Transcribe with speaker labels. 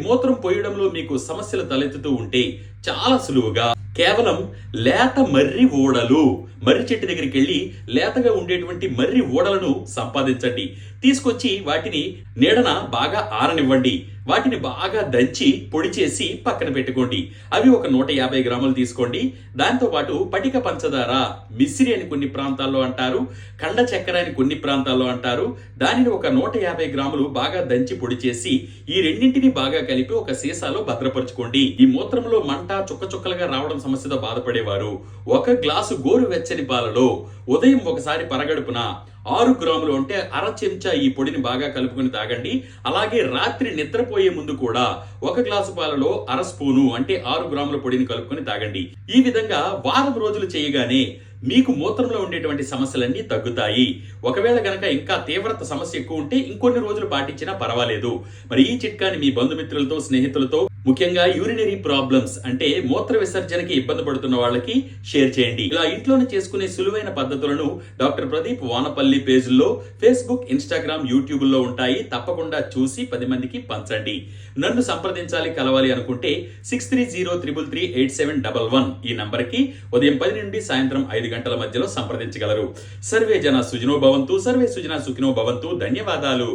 Speaker 1: మూత్రం పోయడంలో మీకు సమస్యలు తలెత్తుతూ ఉంటే చాలా సులువుగా కేవలం లేత మర్రి ఊడలు, మర్రి చెట్టు దగ్గరికి వెళ్ళి లేతగా ఉండేటువంటి మర్రి ఊడలను సంపాదించండి. తీసుకొచ్చి వాటిని నీడన బాగా ఆరనివ్వండి. వాటిని బాగా దంచి పొడి చేసి పక్కన పెట్టుకోండి. అవి ఒక 150 గ్రాములు తీసుకోండి. దాంతో పాటు పటిక పంచదార, మిశ్రి అని కొన్ని ప్రాంతాల్లో అంటారు, కండ చక్కెర అని కొన్ని ప్రాంతాల్లో అంటారు. దానిని ఒక 150 గ్రాములు బాగా దంచి పొడి చేసి ఈ రెండింటిని బాగా కలిపి ఒక సీసాలో భద్రపరచుకోండి. ఈ మూత్రంలో మంట చుక్క చుక్కలుగా రావడం సమస్యతో బాధపడేవారు 1 గ్లాసు గోరువెచ్చని పాలలో ఉదయం ఒకసారి పరగడుపున 6 గ్రాములు అంటే అర చెంచా ఈ పొడిని బాగా కలుపుకొని తాగండి. అలాగే రాత్రి నిద్రపోయే ముందు కూడా 1 గ్లాసు పాలలో అర స్పూను అంటే 6 గ్రాముల పొడిని కలుపుకొని తాగండి. ఈ విధంగా వారం రోజులు చేయగానే మీకు మూత్రంలో ఉండేటువంటి సమస్యలన్నీ తగ్గుతాయి. ఒకవేళ గనక ఇంకా తీవ్రత సమస్య ఎక్కువ ఉంటే ఇంకొన్ని రోజులు పాటించినా పర్వాలేదు. మరి ఈ చిట్కాని మీ బంధుమిత్రులతో, స్నేహితులతో, ముఖ్యంగా యూరినరీ ప్రాబ్లమ్స్ అంటే మూత్ర విసర్జనకి ఇబ్బంది పడుతున్న వాళ్ళకి షేర్ చేయండి. ఇలా ఇంట్లోనే చేసుకునే సులువైన పద్ధతులను డాక్టర్ ప్రదీప్ వానపల్లి పేజీల్లో ఫేస్బుక్, ఇన్స్టాగ్రామ్, యూట్యూబ్ లో ఉంటాయి. తప్పకుండా చూసి 10 మందికి పంచండి. నన్ను సంప్రదించాలి, కలవాలి అనుకుంటే 6303338711 ఈ నంబర్కి ఉదయం 10 నుండి సాయంత్రం 5 గంటల మధ్యలో సంప్రదించగలరు. సర్వే జన సుఖినో భవంతు, సర్వే సుజనా సుఖినో భవంతు. ధన్యవాదాలు.